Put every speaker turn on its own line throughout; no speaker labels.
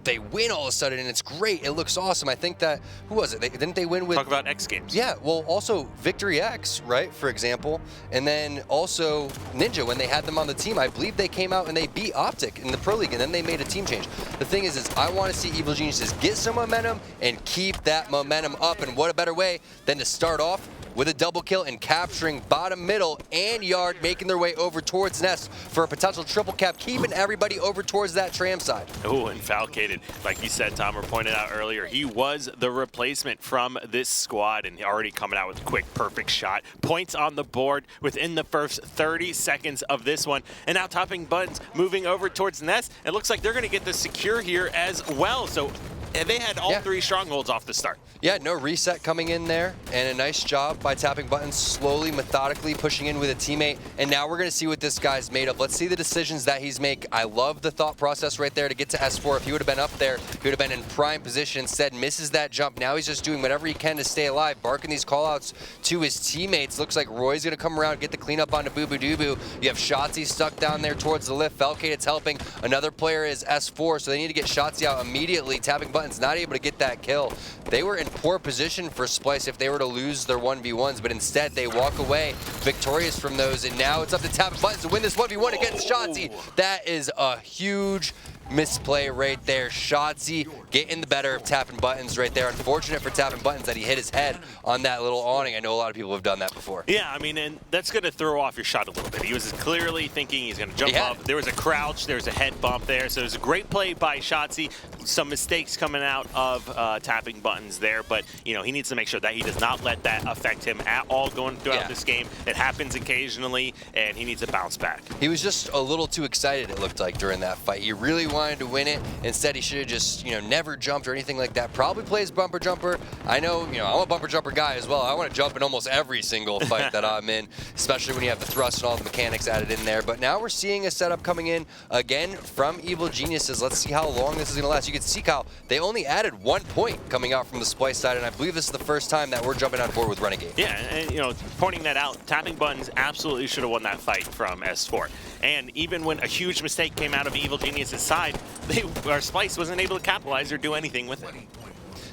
they win all of a sudden, and it's great. It looks awesome. I think that, who was it? Didn't they win with...
Talk about X Games.
Yeah, well, also Victory X, right, for example. And then also Ninja, when they had them on the team, I believe they came out and they beat Optic in the Pro League, and then they made a team change. The thing is I want to see Evil Geniuses get some momentum and keep that momentum up, and what a better way than to start off with a double kill and capturing bottom, middle, and yard, making their way over towards Nest for a potential triple cap, keeping everybody over towards that tram side.
Oh, and Falcated, like you said, Tomer pointed out earlier, he was the replacement from this squad and already coming out with a quick, perfect shot. Points on the board within the first 30 seconds of this one. And now Tapping Buttons moving over towards Nest. It looks like they're going to get the secure here as well. So they had all three strongholds off the start.
Yeah, no reset coming in there, and a nice job by Tapping Buttons, slowly, methodically pushing in with a teammate. And now we're going to see what this guy's made of. Let's see the decisions that he's making. I love the thought process right there to get to S4. If he would have been up there, he would have been in prime position. Instead, misses that jump. Now he's just doing whatever he can to stay alive, barking these callouts to his teammates. Looks like Roy's going to come around, get the cleanup onto Boo Boo Doo Boo. You have Shotzi stuck down there towards the lift. Falcated's helping. Another player is S4, so they need to get Shotzi out immediately. Tapping Buttons not able to get that kill. They were in poor position for Splyce if they were to lose their 1v1s, but instead they walk away victorious from those, and now it's up to Tapping Buttons to win this 1v1 against Shotzi. That is a huge misplay right there. Shotzi getting the better of Tapping Buttons right there. Unfortunate for Tapping Buttons that he hit his head on that little awning. I know a lot of people have done that before.
Yeah, I mean, and that's going to throw off your shot a little bit. He was clearly thinking he's going to jump up. There was a crouch, there was a head bump there, so it was a great play by Shotzi. Some mistakes coming out of Tapping Buttons there, but he needs to make sure that he does not let that affect him at all going throughout this game. It happens occasionally, and he needs to bounce back. He
was just a little too excited, it looked like, during that fight. He really wanted to win it. Instead, he should have just, never jumped or anything like that. Probably plays bumper jumper. I know, I'm a bumper jumper guy as well. I want to jump in almost every single fight that I'm in, especially when you have the thrust and all the mechanics added in there. But now we're seeing a setup coming in again from Evil Geniuses. Let's see how long this is going to last. You can see, Kyle, they only added 1 point coming out from the Splyce side, and I believe this is the first time that we're jumping on board with Renegade.
Yeah, and pointing that out, Tapping Buttons absolutely should have won that fight from S4. And even when a huge mistake came out of Evil Genius' side, Splyce wasn't able to capitalize or do anything with it.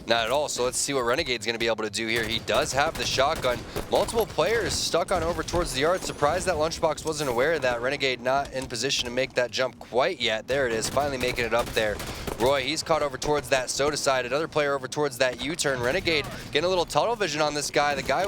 Not at all. So let's see what Renegade's going to be able to do here. He does have the shotgun. Multiple players stuck on over towards the yard. Surprised that Lunchbox wasn't aware of that. Renegade not in position to make that jump quite yet. There it is, finally making it up there. Roy, he's caught over towards that soda side. Another player over towards that U-turn. Renegade getting a little tunnel vision on this guy. There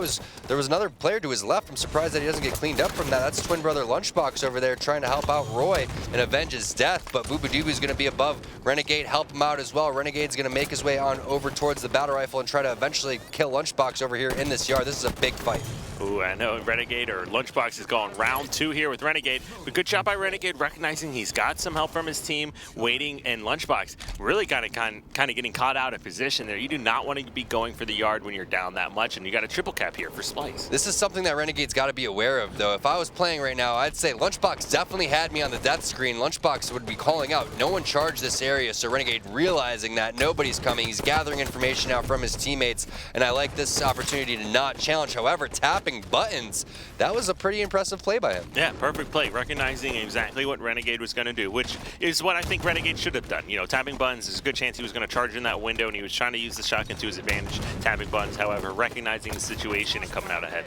was another player to his left. I'm surprised that he doesn't get cleaned up from that. That's twin brother Lunchbox over there trying to help out Roy and avenge his death. But Boo Boo Doo Boo's going to be above Renegade, help him out as well. Renegade's going to make his way on over towards the battle rifle and try to eventually kill Lunchbox over here in this yard. This is a big fight.
Ooh, I know Renegade or Lunchbox is going round 2 here with Renegade. But good job by Renegade recognizing he's got some help from his team, waiting, and Lunchbox really kind of getting caught out of position there. You do not want to be going for the yard when you're down that much, and you got a triple cap here for Splyce.
This is something that Renegade's got to be aware of, though. If I was playing right now, I'd say Lunchbox definitely had me on the death screen. Lunchbox would be calling out. No one charged this area, so Renegade realizing that nobody's coming. He's gathering information out from his teammates, and I like this opportunity to not challenge. However, Tapping Buttons, that was a pretty impressive play by him.
Yeah, perfect play, recognizing exactly what Renegade was going to do, which is what I think Renegade should have done. Tapping Buttons, there's a good chance he was going to charge in that window, and he was trying to use the shotgun to his advantage. Tapping Buttons, however, recognizing the situation and coming out ahead.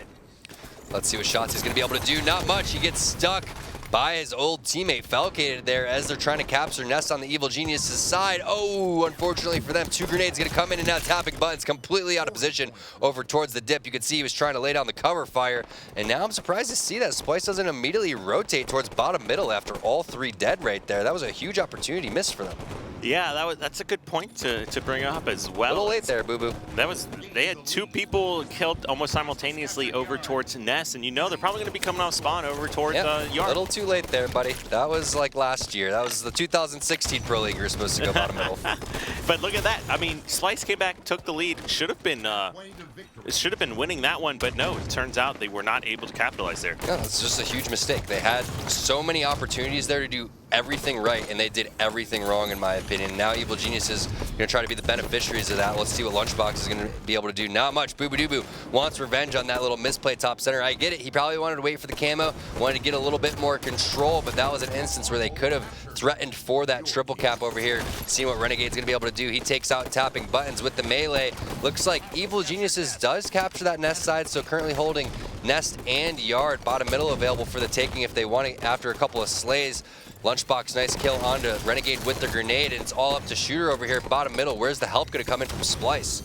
Let's see what shots he's going to be able to do. Not much. He gets stuck by his old teammate Falcated there as they're trying to capture Nest on the Evil Genius's side. Oh, unfortunately for them, 2 grenades going to come in, and now Tapping Buttons completely out of position over towards the dip. You can see he was trying to lay down the cover fire, and now I'm surprised to see that Splyce doesn't immediately rotate towards bottom middle after all 3 dead right there. That was a huge opportunity missed for them.
Yeah, that's a good point to bring up as well.
A little late there, Boo Boo.
They had 2 people killed almost simultaneously over towards Nest, and they're probably going to be coming off spawn over towards yard.
A little too late there, buddy. That was like last year. That was the 2016 Pro League. You're supposed to go bottom middle.
But look at that. I mean, Splyce came back, took the lead. Should have been should have been winning that one, but no, it turns out they were not able to capitalize there.
No, it's just a huge mistake. They had so many opportunities there to do everything right, and they did everything wrong, in my opinion. Now Evil Genius is going to try to be the beneficiaries of that. Let's see what Lunchbox is going to be able to do. Not much. Boo wants revenge on that little misplay top center. I get it. He probably wanted to wait for the camo, wanted to get a little bit more control, but that was an instance where they could have threatened for that triple cap over here. Seeing what Renegade's going to be able to do. He takes out tapping buttons with the melee. Looks like Evil Geniuses does capture that nest side, so currently holding nest and yard. Bottom middle available for the taking if they want it after a couple of slays. Lunchbox, nice kill onto Renegade with the grenade, and it's all up to Shooter over here, bottom middle. Where's the help going to come in from Splyce?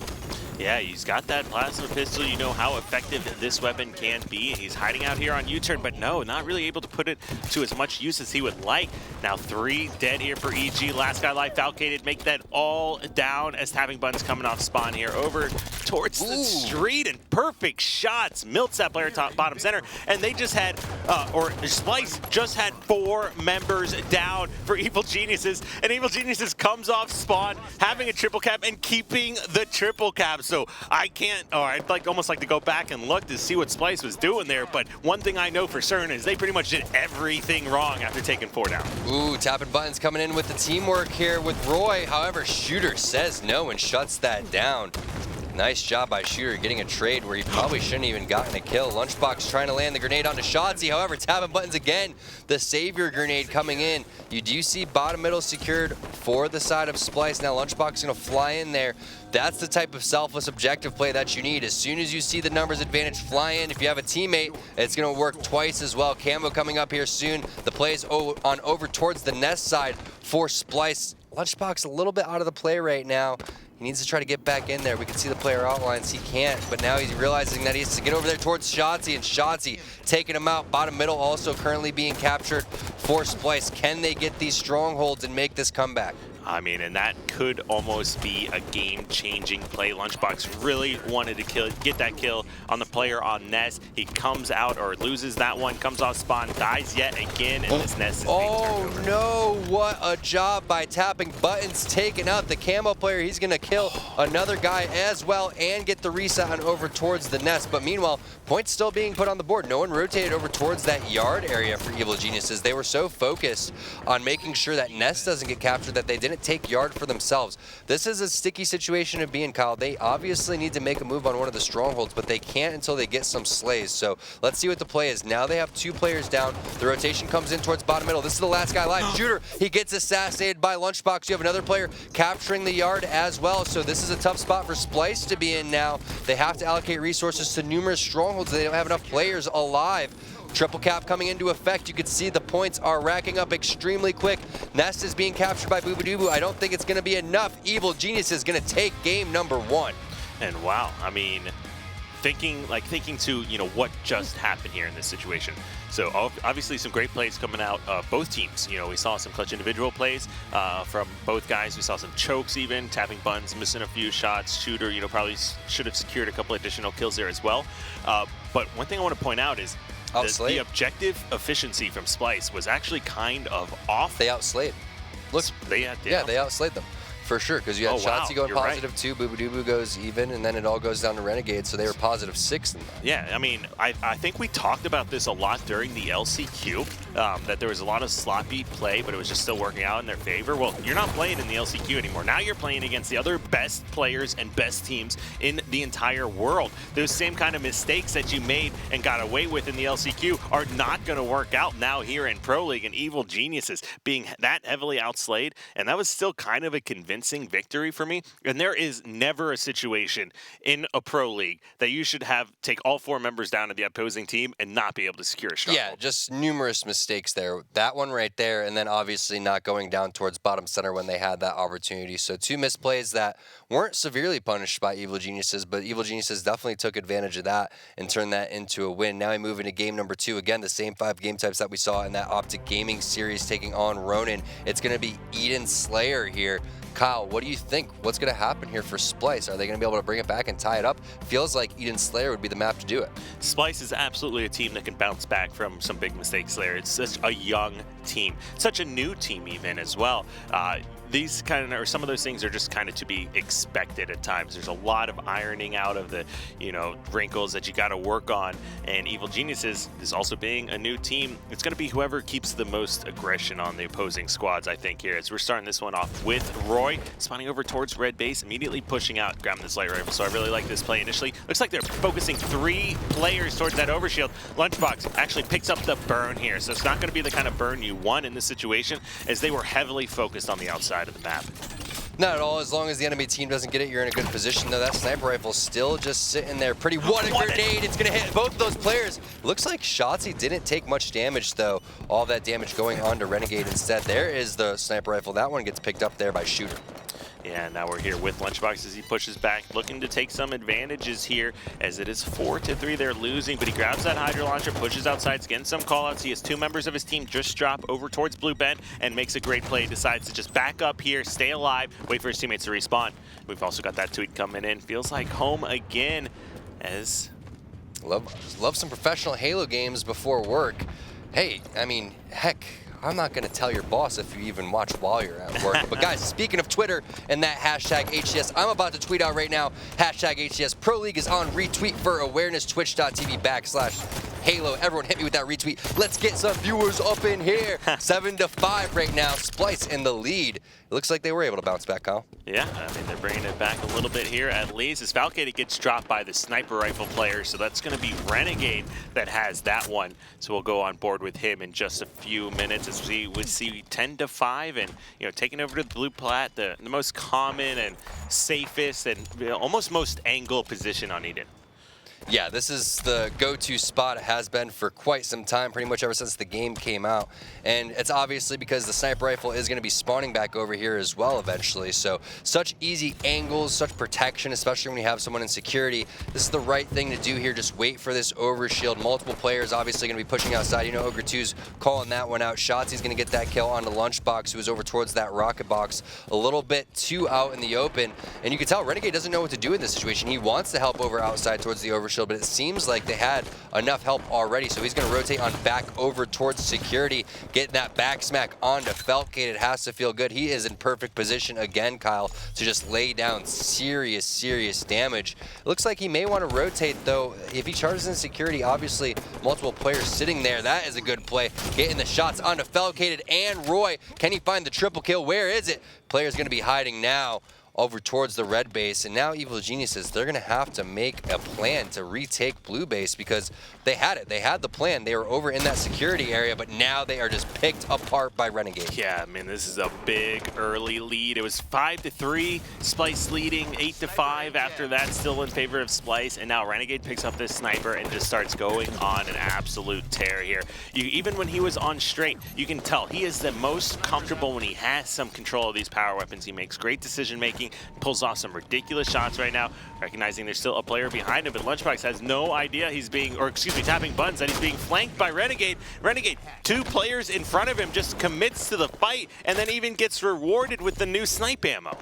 Yeah, he's got that plasma pistol. You know how effective this weapon can be. He's hiding out here on U-turn, but no, not really able to put it to as much use as he would like. Now 3 dead here for EG. Last guy life Falcated, make that all down as tapping buttons coming off spawn here over towards the street, and perfect shots. Milts that player top bottom center, and they just had, Splyce just had 4 members down for Evil Geniuses, and Evil Geniuses comes off spawn, having a triple cap and keeping the triple cap. So I'd almost like to go back and look to see what Splyce was doing there, but one thing I know for certain is they pretty much did everything wrong after taking 4 down.
Ooh, tapping buttons coming in with the teamwork here with Roy. However, Shooter says no and shuts that down. Nice job by Shooter getting a trade where he probably shouldn't even gotten a kill. Lunchbox trying to land the grenade onto Shotzi. However, tapping buttons again. The savior grenade coming in. You do see bottom middle secured for the side of Splyce. Now Lunchbox is going to fly in there. That's the type of selfless objective play that you need. As soon as you see the numbers advantage fly in, if you have a teammate, it's going to work twice as well. Camo coming up here soon. The play is on over towards the nest side for Splyce. Lunchbox a little bit out of the play right now. He needs to try to get back in there. We can see the player outlines. He can't, but now he's realizing that he has to get over there towards Shotzi, and Shotzi taking him out. Bottom middle also currently being captured for Splyce. Can they get these strongholds and make this comeback?
I mean, and that could almost be a game-changing play. Lunchbox really wanted to get that kill on the player on Nest. He comes out or loses that one, comes off spawn, dies yet again, and this Nest is being turned over.
No, what a job by tapping buttons, taking out the camo player. He's gonna kill another guy as well and get the reset on over towards the Nest. But meanwhile, points still being put on the board. No one rotated over towards that yard area for Evil Geniuses. They were so focused on making sure that Nest doesn't get captured that they didn't take yard for themselves. This is a sticky situation to be in, Kyle. They obviously need to make a move on one of the strongholds, but they can't until they get some slays. So let's see what the play is. Now they have 2 players down. The rotation comes in towards bottom middle. This is the last guy alive. Shooter, he gets assassinated by Lunchbox. You have another player capturing the yard as well. So this is a tough spot for Splyce to be in now. They have to allocate resources to numerous strongholds. They don't have enough players alive. Triple cap coming into effect. You can see the points are racking up extremely quick. Nest is being captured by Boobadooboo. I don't think it's going to be enough. Evil Genius is going to take game number 1.
And wow, I mean, thinking to, you know, what just happened here in this situation. So obviously some great plays coming out of both teams. You know, we saw some clutch individual plays from both guys. We saw some chokes even, tapping buttons, missing a few shots. Shooter, you know, probably should have secured a couple additional kills there as well. But one thing I want to point out is the objective efficiency from Splyce was actually kind of off.
They outslayed. Look,
they
outslayed them. For sure, because you had Shotzi going
right.
+2, Boobadooboo goes even, and then it all goes down to Renegade, so they were +6 in that.
Yeah, I mean, I think we talked about this a lot during the LCQ, that there was a lot of sloppy play, but it was just still working out in their favor. Well, you're not playing in the LCQ anymore. Now you're playing against the other best players and best teams in the entire world. Those same kind of mistakes that you made and got away with in the LCQ are not going to work out now here in Pro League, and Evil Geniuses being that heavily outslayed, and that was still kind of a convincing victory for me. And there is never a situation in a Pro League that you should take all 4 members down of the opposing team and not be able to secure a stronghold.
Yeah, just numerous mistakes there. That one right there, and then obviously not going down towards bottom center when they had that opportunity. So 2 misplays that weren't severely punished by Evil Geniuses, but Evil Geniuses definitely took advantage of that and turned that into a win. Now we move into game number 2. Again, the same 5 game types that we saw in that Optic Gaming series taking on Ronin. It's going to be Eden Slayer here. Kyle, what do you think? What's going to happen here for Splyce? Are they going to be able to bring it back and tie it up? Feels like Eden Slayer would be the map to do it.
Splyce is absolutely a team that can bounce back from some big mistakes there. It's such a young team, such a new team even as well. these kind of, or some of those things are just kind of to be expected at times. There's a lot of ironing out of the, wrinkles that you got to work on. And Evil Geniuses is also being a new team. It's going to be whoever keeps the most aggression on the opposing squads, I think, here. As we're starting this one off with Roy, spawning over towards red base, immediately pushing out, grabbing this light rifle. So I really like this play initially. Looks like they're focusing 3 players towards that overshield. Lunchbox actually picks up the burn here. So it's not going to be the kind of burn you want in this situation, as they were heavily focused on the outside of the map.
Not at all. As long as the enemy team doesn't get it, you're in a good position. Though that sniper rifle's still just sitting there. Pretty what a grenade! It's gonna hit both of those players. Looks like Shotzzy didn't take much damage though. All that damage going on to Renegade instead. There is the sniper rifle. That one gets picked up there by Shooter.
Yeah, now we're here with Lunchbox as he pushes back, looking to take some advantages here, as it is 4-3. They're losing, but he grabs that Hydra Launcher, pushes outside, getting some callouts. He has 2 members of his team just drop over towards Blue Bend and makes a great play. Decides to just back up here, stay alive, wait for his teammates to respawn. We've also got that tweet coming in. Feels like home again, as...
Love some professional Halo games before work. Hey, I mean, heck, I'm not going to tell your boss if you even watch while you're at work. But guys, speaking of Twitter and that hashtag HCS, I'm about to tweet out right now, hashtag HCS Pro League is on retweet for awareness, twitch.tv/Halo. Everyone hit me with that retweet. Let's get some viewers up in here. 7-5 right now. Splyce in the lead. It looks like they were able to bounce back, Kyle.
Yeah, I mean, they're bringing it back a little bit here at least. As Falcade gets dropped by the sniper rifle player, so that's going to be Renegade that has that one. So we'll go on board with him in just a few minutes as we would see 10-5 and, taking over to the blue plat, the most common and safest and almost most angle position on Eden.
Yeah, this is the go-to spot. It has been for quite some time, pretty much ever since the game came out. And it's obviously because the sniper rifle is going to be spawning back over here as well eventually. So such easy angles, such protection, especially when you have someone in security. This is the right thing to do here. Just wait for this overshield. Multiple players obviously going to be pushing outside. Ogre 2's calling that one out. Shotzi's going to get that kill onto Lunchbox, who was over towards that rocket box a little bit too out in the open. And you can tell Renegade doesn't know what to do in this situation. He wants to help over outside towards the overshield, but it seems like they had enough help already, so he's going to rotate on back over towards security, getting that back smack onto Falcade. It has to feel good. He is in perfect position again, Kyle, to just lay down serious damage. It looks like he may want to rotate, though. If he charges in security, obviously multiple players sitting there. That is a good play. Getting the shots onto Falcade and Roy. Can he find the triple kill? Where is it? Player's going to be hiding now over towards the red base, and now Evil Geniuses, they're going to have to make a plan to retake blue base because they had it. They had the plan. They were over in that security area, but now they are just picked apart by Renegade.
Yeah, I mean, this is a big early lead. It was 5-3, Splyce leading 8-5 after that, still in favor of Splyce, and now Renegade picks up this sniper and just starts going on an absolute tear here. Even when he was on straight, you can tell he is the most comfortable when he has some control of these power weapons. He makes great decision making, pulls off some ridiculous shots right now, recognizing there's still a player behind him, but Lunchbox has no idea he's being, or excuse me, tapping buttons, that he's being flanked by Renegade. Renegade, 2 players in front of him, just commits to the fight, and then even gets rewarded with the new snipe ammo.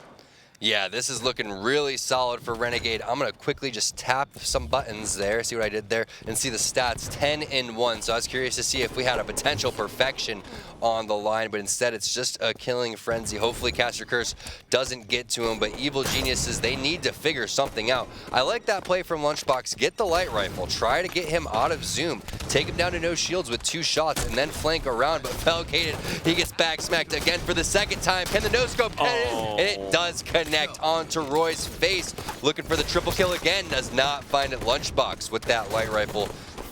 Yeah, this is looking really solid for Renegade. I'm going to quickly just tap some buttons there, see what I did there, and see the stats, 10-1. So I was curious to see if we had a potential perfection on the line, but instead it's just a killing frenzy. Hopefully Caster Curse doesn't get to him, but Evil Geniuses, they need to figure something out. I like that play from Lunchbox. Get the light rifle, try to get him out of zoom, take him down to no shields with 2 shots, and then flank around, but Falcade, he gets back smacked again for the 2nd time. Can the no-scope get it? And it does connect onto Roy's face. Looking for the triple kill again, does not find it. Lunchbox with that light rifle,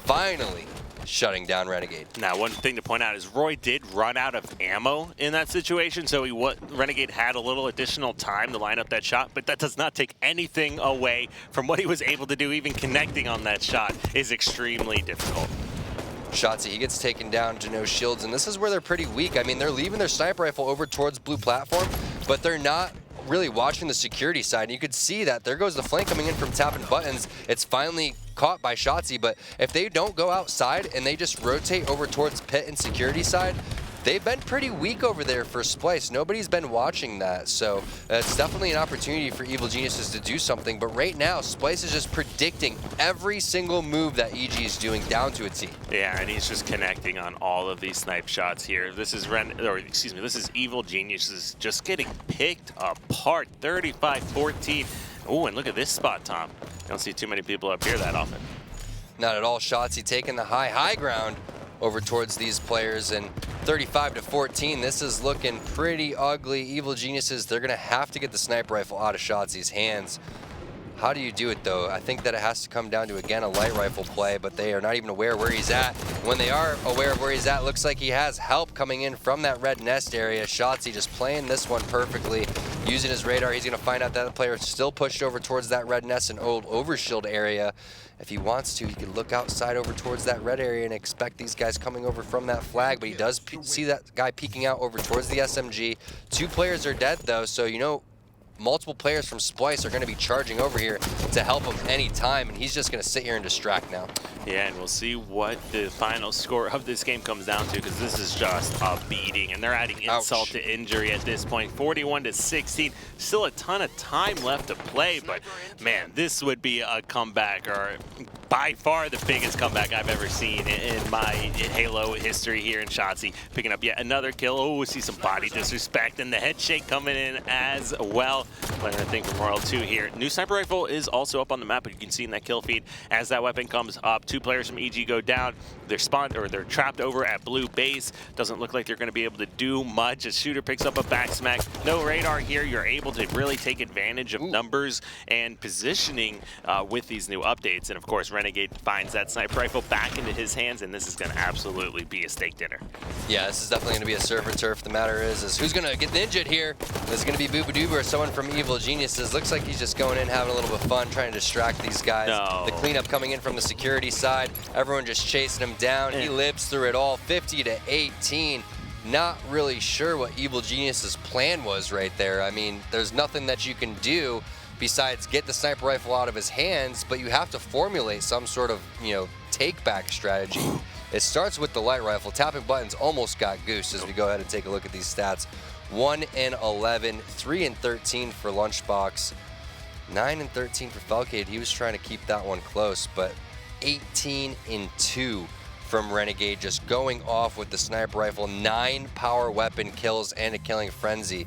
finally shutting down Renegade.
Now, one thing to point out is Roy did run out of ammo in that situation, so Renegade had a little additional time to line up that shot, but that does not take anything away from what he was able to do. Even connecting on that shot is extremely difficult.
Shotzi, he gets taken down to no shields, and this is where they're pretty weak. I mean, they're leaving their sniper rifle over towards blue platform, but they're not really watching the security side. And you could see that there goes the flank coming in from tapping buttons. It's finally caught by Shotzi, but if they don't go outside and they just rotate over towards pit and security side, they've been pretty weak over there for Splyce. Nobody's been watching that, so it's definitely an opportunity for Evil Geniuses to do something. But right now, Splyce is just predicting every single move that EG is doing down to a T.
Yeah, and he's just connecting on all of these snipe shots here. This is this is Evil Geniuses just getting picked apart, 35-14. Oh, and look at this spot, Tom. You don't see too many people up here that often.
Not at all. Shotzzy taking the high ground over towards these players, and 35-14. This is looking pretty ugly. Evil Geniuses, they're gonna have to get the sniper rifle out of Shotzzy's hands. How do you do it though? I think that it has to come down to, again, a light rifle play, but they are not even aware where he's at. When they are aware of where he's at, looks like he has help coming in from that red nest area. Shotzzy just playing this one perfectly, using his radar. He's gonna find out that the player is still pushed over towards that red nest and old overshield area. If he wants to, he could look outside over towards that red area and expect these guys coming over from that flag, but he does see that guy peeking out over towards the SMG. 2 players are dead though, so you know, multiple players from Splyce are going to be charging over here to help him anytime, and he's just going to sit here and distract now.
Yeah, and we'll see what the final score of this game comes down to, because this is just a beating, and they're adding insult to injury at this point. 41-16, still a ton of time left to play, but man, this would be a comeback, or by far the biggest comeback I've ever seen in my Halo history here in Shotzzy. Picking up yet another kill. Oh, we see some body disrespect, and the head shake coming in as well. Learning a thing from Royal 2 here. New sniper rifle is also up on the map, but you can see in that kill feed as that weapon comes up. 2 players from EG go down. They're spawned, or they're trapped over at blue base. Doesn't look like they're going to be able to do much. A shooter picks up a back smack. No radar here. You're able to really take advantage of numbers and positioning with these new updates. And of course, Renegade finds that sniper rifle back into his hands, and this is going to absolutely be a steak dinner.
Yeah, this is definitely going to be a surf and turf. The matter is who's going to get ninja'd here? Is it going to be Boobadooba or someone from Evil Geniuses? Looks like he's just going in, having a little bit of fun, trying to distract these guys.
No.
The cleanup coming in from the security side. Everyone just chasing him down. He lives through it all. 50-18. Not really sure what Evil Genius's plan was right there. I mean, there's nothing that you can do besides get the sniper rifle out of his hands, but you have to formulate some sort of, you know, take-back strategy. It starts with the light rifle. Tapping buttons almost got goosed as we go ahead and take a look at these stats. 1-11, 3-13 for Lunchbox, 9-13 for Falcade. He was trying to keep that one close, but 18-2 from Renegade, just going off with the sniper rifle. 9 power weapon kills and a killing frenzy.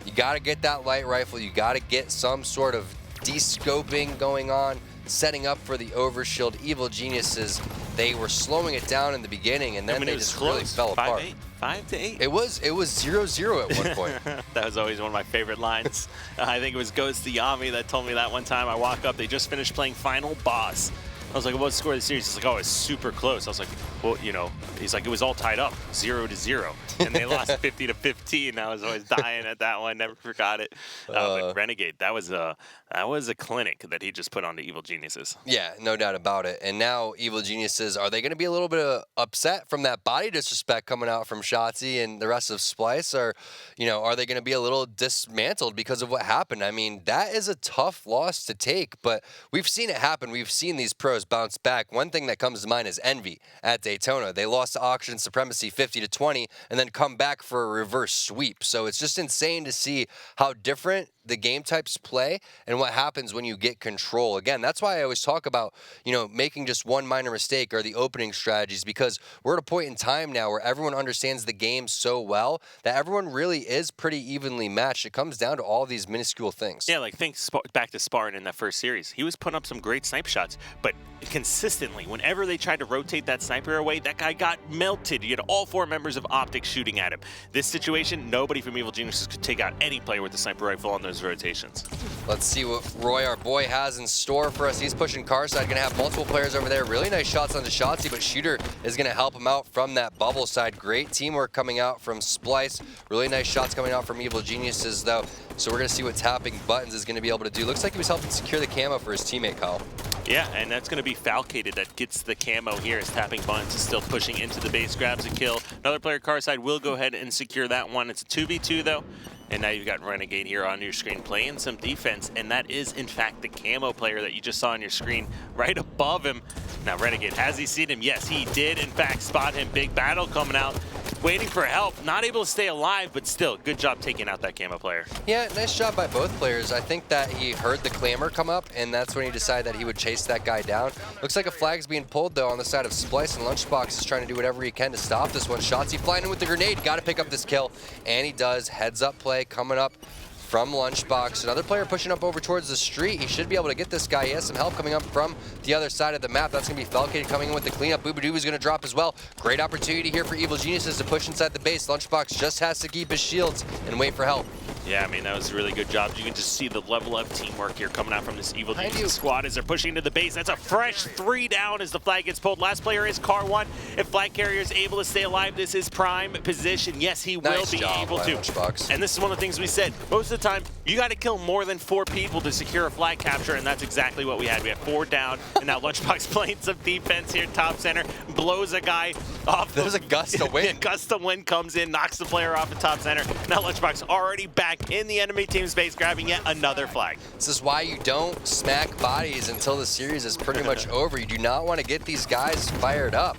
You got to get that light rifle. You got to get some sort of de-scoping going on, setting up for the overshield. Evil Geniuses, they were slowing it down in the beginning, and then they just really fell apart.
5-8.
It was 0-0 at one point.
That was always one of my favorite lines. I think it was Ghost Yami that told me that one time. I walk up, they just finished playing Final Boss. I was like, what's the score of the series? He's like, oh, it's super close. I was like, well, you know, he's like, it was all tied up, 0-0. And they lost 50-15. I was always dying at that one. Never forgot it. But Renegade, that was a clinic that he just put on to Evil Geniuses.
Yeah, no doubt about it. And now Evil Geniuses, are they going to be a little bit upset from that body disrespect coming out from Shotzzy and the rest of Splyce? Or, you know, are they going to be a little dismantled because of what happened? I mean, that is a tough loss to take, but we've seen it happen. We've seen these pros bounce back. One thing that comes to mind is Envy at Daytona. They lost to Auction Supremacy 50-20 and then come back for a reverse sweep. So it's just insane to see how different the game types play and what happens when you get control. Again, that's why I always talk about, you know, making just one minor mistake or the opening strategies, because we're at a point in time now where everyone understands the game so well that everyone really is pretty evenly matched. It comes down to all these minuscule things.
Yeah, like think back to Spartan in that first series. He was putting up some great snipe shots, but consistently, whenever they tried to rotate that sniper away, that guy got melted. You had all 4 members of Optic shooting at him. This situation, nobody from Evil Geniuses could take out any player with the sniper rifle on those rotations.
Let's see what Roy, our boy, has in store for us. He's pushing car side, going to have multiple players over there. Really nice shots onto Shotzzy, but Shooter is going to help him out from that bubble side. Great teamwork coming out from Splyce. Really nice shots coming out from Evil Geniuses, though. So we're going to see what Tapping Buttons is going to be able to do. Looks like he was helping secure the camo for his teammate, Kyle.
Yeah, and that's going to be Falcated that gets the camo here as Tapping Buttons is still pushing into the base, grabs a kill. Another player car side will go ahead and secure that one. It's a 2v2 though. And now you've got Renegade here on your screen playing some defense, and that is in fact the camo player that you just saw on your screen right above him. Now Renegade, has he seen him? Yes, he did in fact spot him. Big battle coming out. waiting for help, not able to stay alive, but still, good job taking out that Camo player.
Yeah, nice job by both players. I think that he heard the clamor come up, and that's when he decided that he would chase that guy down. Looks like a flag's being pulled, though, on the side of Splyce, and Lunchbox is trying to do whatever he can to stop this one. Shotzzy flying in with the grenade, got to pick up this kill, and he does. Heads up play coming up from Lunchbox. Another player pushing up over towards the street. He should be able to get this guy. He has some help coming up from the other side of the map. That's going to be Falcade coming in with the cleanup. Boobadoo is going to drop as well. Great opportunity here for Evil Geniuses to push inside the base. Lunchbox just has to keep his shields and wait for help.
Yeah, I mean, that was a really good job. You can just see the level of teamwork here coming out from this Evil Geniuses squad as they're pushing into the base. That's a fresh 3 down as the flag gets pulled. Last player is Car1. If flag carrier is able to stay alive, this is prime position. Yes, he will be able to.
Lunchbox.
And this is one of the things we said. Most of the time, you got to kill more than 4 people to secure a flag capture, and that's exactly what we had. We had 4 down, and now Lunchbox playing some defense here, top center, blows a guy off.
There's a gust of wind.
Gust of wind comes in, knocks the player off the top center. Now Lunchbox already back in the enemy team space, grabbing yet another flag.
This is why you don't smack bodies until the series is pretty much over. You do not want to get these guys fired up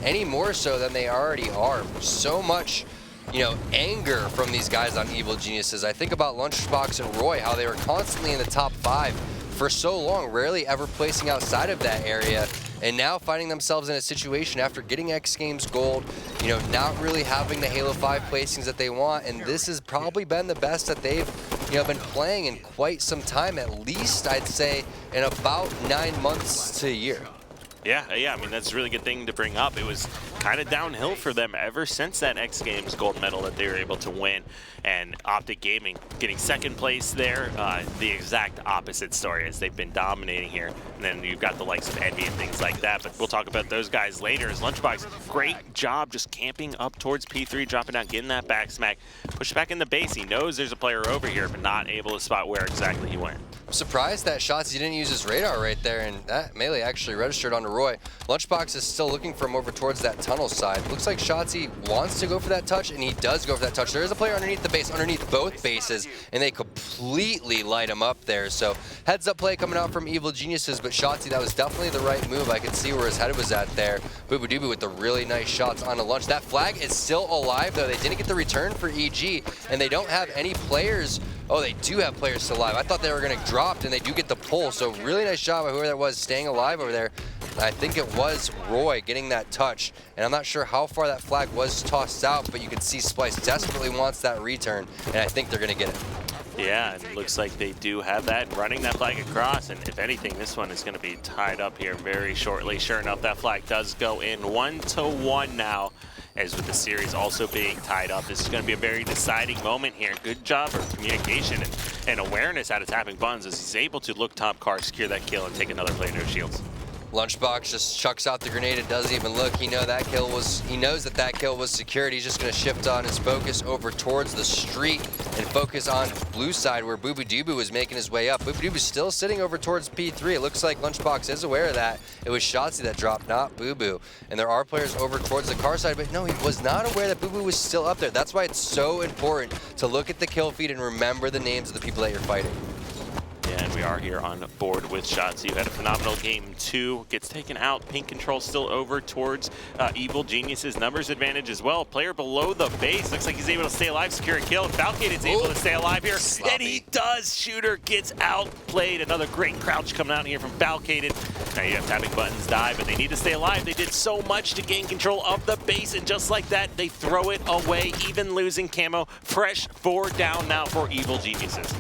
any more so than they already are. So much, you know, anger from these guys on Evil Geniuses. I think about Lunchbox and Roy, how they were constantly in the top 5 for so long, rarely ever placing outside of that area, and now finding themselves in a situation after getting X Games gold, you know, not really having the Halo 5 placings that they want, and this has probably been the best that they've, you know, been playing in quite some time, at least I'd say in about 9 months to a year.
Yeah, I mean, that's a really good thing to bring up. It was kind of downhill for them ever since that X Games gold medal that they were able to win. And Optic Gaming getting 2nd place there, the exact opposite story as they've been dominating here. And then you've got the likes of Envy and things like that, but we'll talk about those guys later. As Lunchbox, great job just camping up towards P3, dropping down, getting that back smack, push back in the base. He knows there's a player over here, but not able to spot where exactly he went.
I'm surprised that Shotzzy didn't use his radar right there, and that melee actually registered onto Roy. Lunchbox is still looking for him over towards that tunnel side. Looks like Shotzzy wants to go for that touch, and he does go for that touch. There is a player underneath the base, underneath both bases, and they completely light him up there. So heads up play coming out from Evil Geniuses, but Shotzzy, that was definitely the right move. I could see where his head was at there. Boobadoo with the really nice shots on the Lunch. That flag is still alive, though. They didn't get the return for EG, and they don't have any players. Oh, they do have players still alive. I thought they were going to drop, and they do get the pull. So really nice job by whoever that was staying alive over there. I think it was Roy getting that touch. And I'm not sure how far that flag was tossed out, but you can see Splyce desperately wants that return, and I think they're going to get it.
Yeah, and it looks like they do have that, running that flag across, and if anything, this one is going to be tied up here very shortly. Sure enough, that flag does go in 1-1 now, as with the series also being tied up. This is going to be a very deciding moment here. Good job of communication and awareness out of Tapping Buttons as he's able to look top car, secure that kill, and take another player to shields.
Lunchbox just chucks out the grenade and doesn't even look. He knows that that kill was secured. He's just going to shift on his focus over towards the street and focus on blue side where Boobadoo is making his way up. Boobadoo still sitting over towards P3. It looks like Lunchbox is aware of that. It was Shotzzy that dropped, not Boo Boo. And there are players over towards the car side, but no, he was not aware that Boo Boo was still up there. That's why it's so important to look at the kill feed and remember the names of the people that you're fighting.
And we are here on board with Shotzzy, who had a phenomenal game 2. Gets taken out. Pink control still over towards Evil Geniuses. Numbers advantage as well. Player below the base. Looks like he's able to stay alive, secure a kill. Falcade is able to stay alive here.
Sloppy.
And he does. Shooter gets outplayed. Another great crouch coming out here from Falcade. Now you have Tapping Buttons die, but they need to stay alive. They did so much to gain control of the base, and just like that, they throw it away, even losing camo. Fresh 4 down now for Evil Geniuses.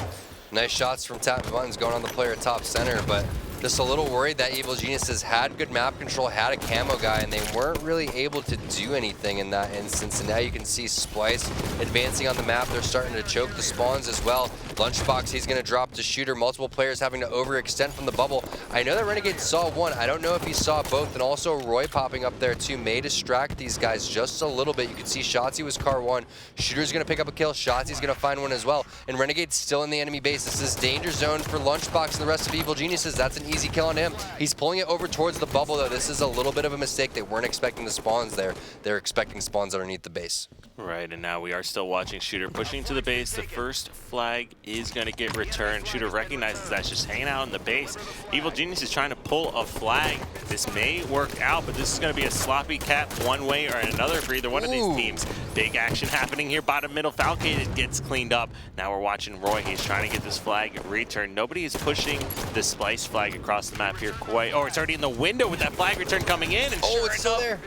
Nice shots from Tapping Buttons going on the player top center, but just a little worried that Evil Geniuses had good map control, had a camo guy, and they weren't really able to do anything in that instance. And now you can see Splyce advancing on the map. They're starting to choke the spawns as well. Lunchbox, he's going to drop to Shooter. Multiple players having to overextend from the bubble. I know that Renegade saw one. I don't know if he saw both. And also Roy popping up there too may distract these guys just a little bit. You can see Shotzzy was car 1. Shooter's going to pick up a kill. Shotzi's going to find one as well. And Renegade's still in the enemy base. This is danger zone for Lunchbox and the rest of Evil Geniuses. That's an easy kill on him. He's pulling it over towards the bubble, though. This is a little bit of a mistake. They weren't expecting the spawns there. They're expecting spawns underneath the base.
Right, and now we are still watching Shooter pushing to the base. The first flag is going to get returned. Shooter recognizes that's just hanging out in the base. Evil Genius is trying to pull a flag. This may work out, but this is going to be a sloppy cap one way or another for either one of these teams. Big action happening here. Bottom middle, Falcated gets cleaned up. Now we're watching Roy. He's trying to get this flag returned. Nobody is pushing the Splyce flag across the map here quite. Oh, it's already in the window with that flag return coming in. And sure
it's still there.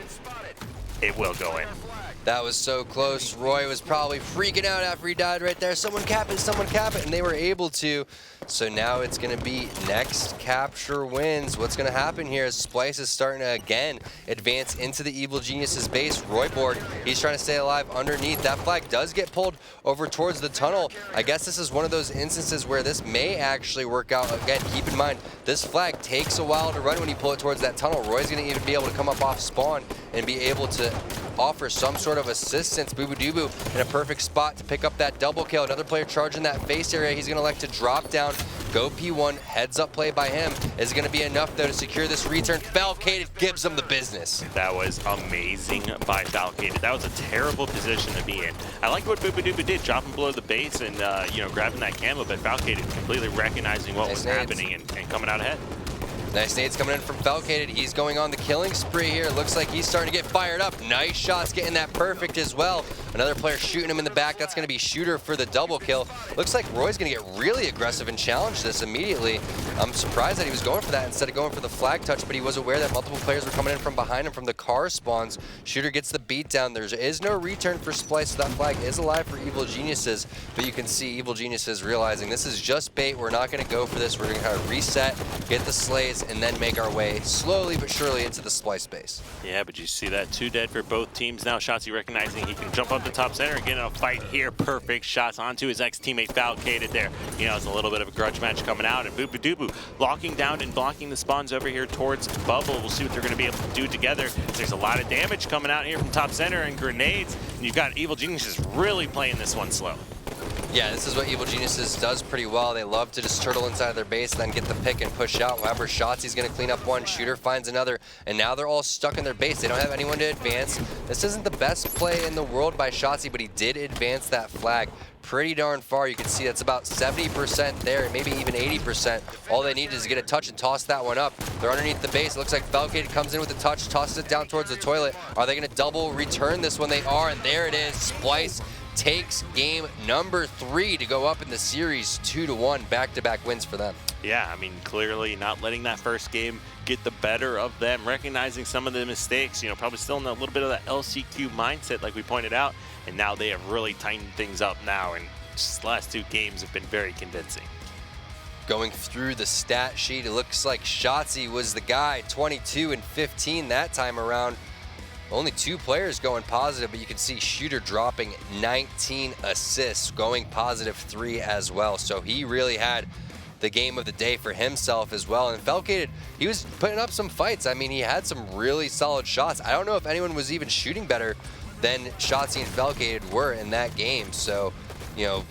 It will go in.
That was so close. Roy was probably freaking out after he died right there. Someone cap it, and they were able to. So now it's going to be next capture wins. What's going to happen here is Splyce is starting to, again, advance into the Evil Genius's base. Royborg, he's trying to stay alive underneath. That flag does get pulled over towards the tunnel. I guess this is one of those instances where this may actually work out. Again, keep in mind, this flag takes a while to run when you pull it towards that tunnel. Roy's going to even be able to come up off spawn and be able to offer some sort of assistance. Boo-Boo-Doo-Boo in a perfect spot to pick up that double kill. Another player charging that face area. He's going to elect to drop down. Go P1, heads up play by him is going to be enough though to secure this return. Falcated gives them the business.
That was amazing by Falcated. That was a terrible position to be in. I like what Boo-Boo-Doo-Boo did, dropping below the base and you know, grabbing that camo, but Falcated completely recognizing what was happening and coming out ahead.
Nice nades coming in from Falcated. He's going on the killing spree here. Looks like he's starting to get fired up. Nice shots, getting that perfect as well. Another player shooting him in the back. That's going to be Shooter for the double kill. Looks like Roy's going to get really aggressive and challenge this immediately. I'm surprised that he was going for that instead of going for the flag touch, but he was aware that multiple players were coming in from behind him from the car spawns. Shooter gets the beat down. There is no return for Splyce, so that flag is alive for Evil Geniuses, but you can see Evil Geniuses realizing this is just bait. We're not going to go for this. We're going to kind of reset, get the slays, and then make our way slowly but surely into the Splyce base.
Yeah, but you see that 2 dead for both teams now. Shotzzy recognizing he can jump up the top center and get in a fight here. Perfect shots onto his ex-teammate Falcated there. You know, it's a little bit of a grudge match coming out, and Boo-Boo-Doo-Boo locking down and blocking the spawns over here towards Bubble. We'll see what they're going to be able to do together. There's a lot of damage coming out here from top center and grenades, and you've got Evil Geniuses really playing this one slow.
Yeah, this is what Evil Geniuses does pretty well. They love to just turtle inside their base and then get the pick and push out. However, Shotzi's going to clean up one, Shooter finds another, and now they're all stuck in their base. They don't have anyone to advance. This isn't the best play in the world by Shotzi, but he did advance that flag pretty darn far. You can see that's about 70% there, maybe even 80%. All they need is to get a touch and toss that one up. They're underneath the base. It looks like Falcated comes in with a touch, tosses it down towards the toilet. Are they going to double return this one? They are, and there it is. Splyce takes game number 3 to go up in the series 2-1, back-to-back wins for them.
Yeah, I mean, clearly not letting that first game get the better of them, recognizing some of the mistakes, you know, probably still in a little bit of that LCQ mindset like we pointed out, and now they have really tightened things up now, and just the last 2 games have been very convincing.
Going through the stat sheet, it looks like Shotzi was the guy, 22 and 15 that time around. Only 2 players going positive, but you can see Shooter dropping 19 assists, going positive 3 as well. So he really had the game of the day for himself as well. And Falcated, he was putting up some fights. I mean, he had some really solid shots. I don't know if anyone was even shooting better than Shotzi and Falcated were in that game. So, you know,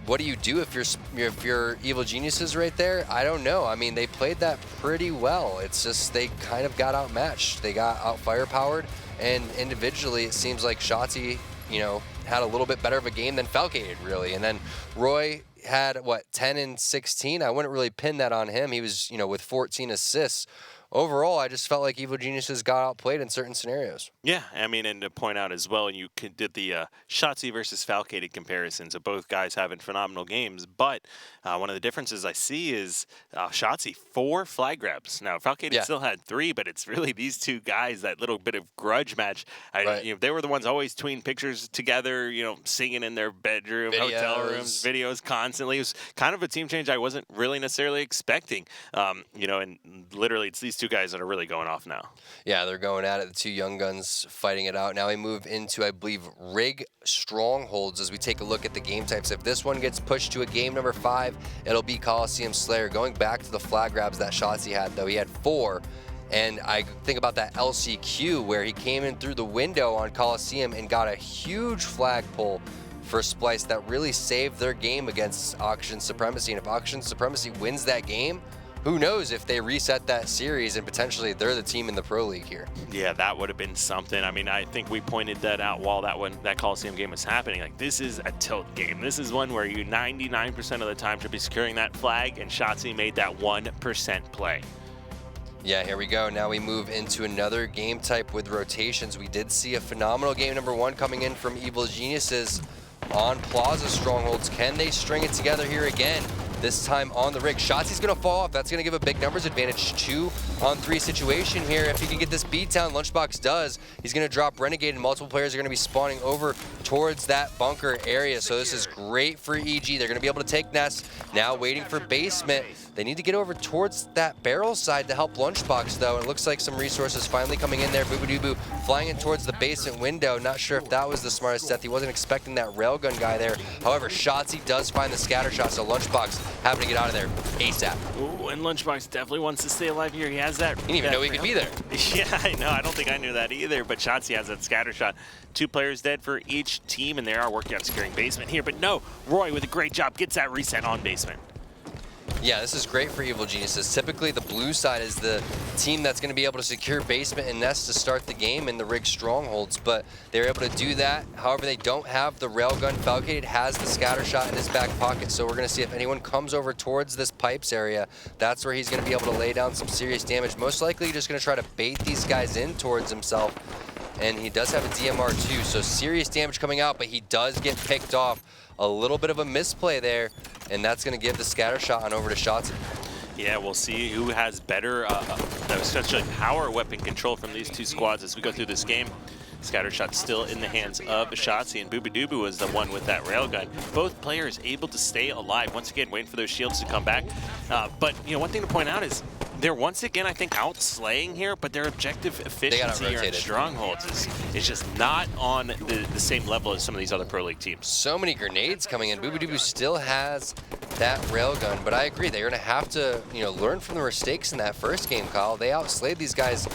what do you do if you're Evil Geniuses right there? I don't know. I mean, they played that pretty well. It's just they kind of got outmatched. They got out firepowered. And individually, it seems like Shotzi, you know, had a little bit better of a game than Falcated, really. And then Roy had, what, 10 and 16? I wouldn't really pin that on him. He was, you know, with 14 assists. Overall, I just felt like Evil Geniuses got outplayed in certain scenarios.
Yeah, I mean, and to point out as well, you did the Shotzi versus Falcated comparisons of both guys having phenomenal games, but one of the differences I see is Shotzi, 4 flag grabs. Now, Falcated still had 3, but it's really these 2 guys, that little bit of grudge match. You know, they were the ones always tweeting pictures together, you know, singing in their bedroom, hotel rooms, videos constantly. It was kind of a team change I wasn't really necessarily expecting, you know, and literally it's these 2 guys that are really going off now.
Yeah, they're going at it, the 2 young guns fighting it out. Now we move into, I believe, Rig Strongholds as we take a look at the game types. If this one gets pushed to a game number 5, it'll be Coliseum Slayer. Going back to the flag grabs that Shotzi had, though, he had 4. And I think about that LCQ where he came in through the window on Coliseum and got a huge flag pull for Splyce that really saved their game against Oxygen Supremacy. And if Oxygen Supremacy wins that game, who knows if they reset that series and potentially they're the team in the Pro League here.
Yeah, that would have been something. I mean, I think we pointed that out while that Coliseum game was happening. Like, this is a tilt game. This is one where you 99% of the time should be securing that flag, and Shotzzy made that 1% play.
Yeah, here we go. Now we move into another game type with rotations. We did see a phenomenal game number 1 coming in from Evil Geniuses on Plaza Strongholds. Can they string it together here again? This time on the rig. Shotzi's gonna fall off. That's gonna give a big numbers advantage. 2-on-3 situation here. If he can get this beat down, Lunchbox does. He's gonna drop Renegade, and multiple players are gonna be spawning over towards that bunker area. So this is great for EG. They're gonna be able to take Nest. Now waiting for basement. They need to get over towards that barrel side to help Lunchbox, though. It looks like some resources finally coming in there. Boobadooboo flying in towards the basement window. Not sure if that was the smartest death. He wasn't expecting that railgun guy there. However, Shotzi does find the scatter shot, so Lunchbox having to get out of there ASAP.
Ooh, and Lunchbox definitely wants to stay alive here. He has that.
He didn't even know he could be there.
Yeah, I know. I don't think I knew that either, but Shotzi has that scatter shot. 2 players dead for each team, and they are working on securing basement here. But no, Roy with a great job gets that reset on basement.
Yeah, this is great for Evil Geniuses. Typically, the blue side is the team that's going to be able to secure basement and nest to start the game in the rig strongholds, but they're able to do that. However, they don't have the railgun. Falcade has the scatter shot in his back pocket, so we're going to see if anyone comes over towards this pipes area. That's where he's going to be able to lay down some serious damage. Most likely, just going to try to bait these guys in towards himself, and he does have a DMR too, so serious damage coming out, but he does get picked off. A little bit of a misplay there, and that's going to give the scatter shot on over to Shotzi.
Yeah, we'll see who has better, especially power weapon control from these 2 squads as we go through this game. Scatter shot still in the hands of Shotzi, and Boobadooboo was the one with that railgun. Both players able to stay alive. Once again, waiting for those shields to come back. But, you know, one thing to point out is they're once again, I think, outslaying here, but their objective efficiency here in Strongholds is just not on the same level as some of these other Pro League teams.
So many grenades coming in. Boobadooboo still has that railgun, but I agree, they're going to have to, you know, learn from the mistakes in that first game, Kyle. They outslayed these guys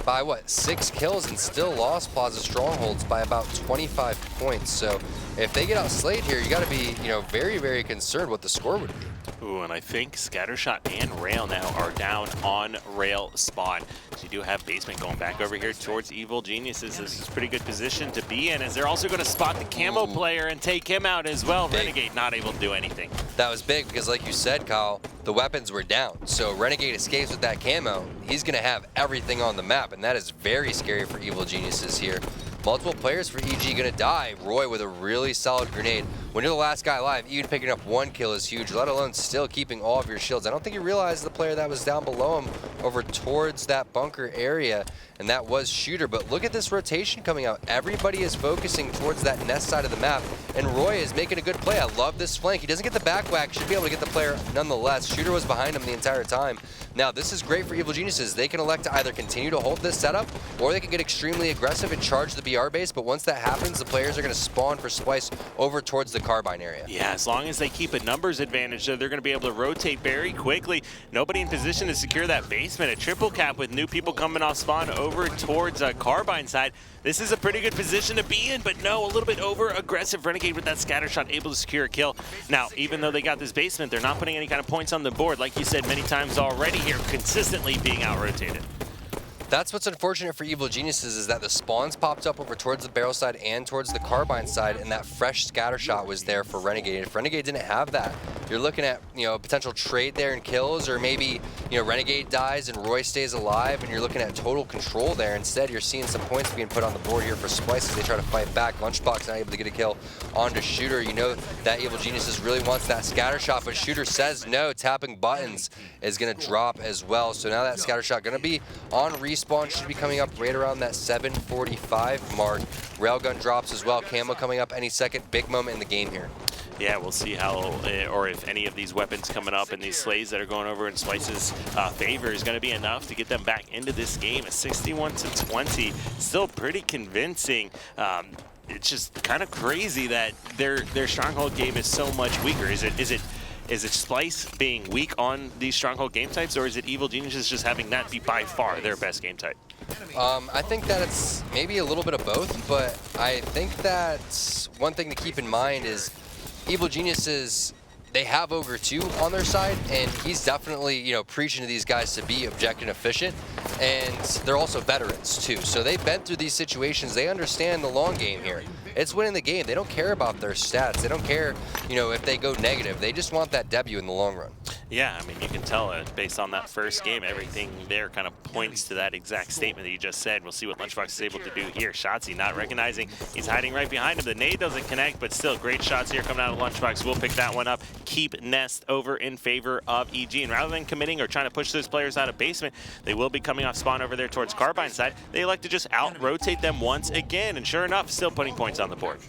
by, what, 6 kills and still lost Plaza Strongholds by about 25 points. So if they get outslayed here, you got to be, you know, very, very concerned what the score would be.
Ooh, and I think Scattershot and Rail now are down on Rail spawn. So you do have basement going back over here towards Evil Geniuses. This is a pretty good position to be in, as they're also going to spot the camo player and take him out as well. Big. Renegade not able to do anything.
That was big because, like you said, Kyle, the weapons were down. So Renegade escapes with that camo. He's going to have everything on the map, and that is very scary for Evil Geniuses here. Multiple players for EG gonna die. Roy with a really solid grenade. When you're the last guy alive, even picking up 1 kill is huge, let alone still keeping all of your shields. I don't think he realized the player that was down below him over towards that bunker area, and that was Shooter. But look at this rotation coming out. Everybody is focusing towards that nest side of the map, and Roy is making a good play. I love this flank. He doesn't get the back whack, should be able to get the player nonetheless. Shooter was behind him the entire time. Now, this is great for Evil Geniuses. They can elect to either continue to hold this setup, or they can get extremely aggressive and charge the BR base, but once that happens, the players are going to spawn for Splyce over towards the carbine area.
Yeah, as long as they keep a numbers advantage, they're going to be able to rotate very quickly. Nobody in position to secure that basement. A triple cap with new people coming off spawn over towards carbine side. This is a pretty good position to be in, but no, a little bit over aggressive. Renegade with that scatter shot, able to secure a kill. Now, even though they got this basement, they're not putting any kind of points on the board. Like you said many times already here, consistently being out-rotated.
That's what's unfortunate for Evil Geniuses, is that the spawns popped up over towards the barrel side and towards the carbine side, and that fresh scatter shot was there for Renegade. If Renegade didn't have that, you're looking at, you know, a potential trade there in kills, or maybe, you know, Renegade dies and Roy stays alive, and you're looking at total control there. Instead, you're seeing some points being put on the board here for Splyce as they try to fight back. Lunchbox not able to get a kill onto Shooter. You know that Evil Geniuses really wants that scatter shot, but Shooter says no. Tapping buttons is going to drop as well. So now that scatter shot going to be on respawn, should be coming up right around that 7:45 mark. Railgun drops as well. Camo coming up any second. Big moment in the game here.
Yeah, we'll see how, or if any of these weapons coming up and these slays that are going over in Splyce's favor is going to be enough to get them back into this game. A 61-20, still pretty convincing. It's just kind of crazy that their stronghold game is so much weaker. Is it Splyce being weak on these stronghold game types, or is it Evil Geniuses just having that be by far their best game type?
I think that it's maybe a little bit of both, but I think that one thing to keep in mind is Evil Geniuses, they have Ogre 2 on their side, and he's definitely, you know, preaching to these guys to be objective and efficient, and they're also veterans too. So they've been through these situations. They understand the long game here. It's winning the game. They don't care about their stats. They don't care, you know, if they go negative. They just want that W in the long run.
Yeah, I mean, you can tell based on that first game, everything there kind of points to that exact statement that you just said. We'll see what Lunchbox is able to do here. Shotzzy not recognizing he's hiding right behind him. The nade doesn't connect, but still great shots here coming out of Lunchbox. We'll pick that one up. Keep Nest over in favor of EG. And rather than committing or trying to push those players out of basement, they will be coming off spawn over there towards Carbine side. They like to just out-rotate them once again. And sure enough, still putting points on the board.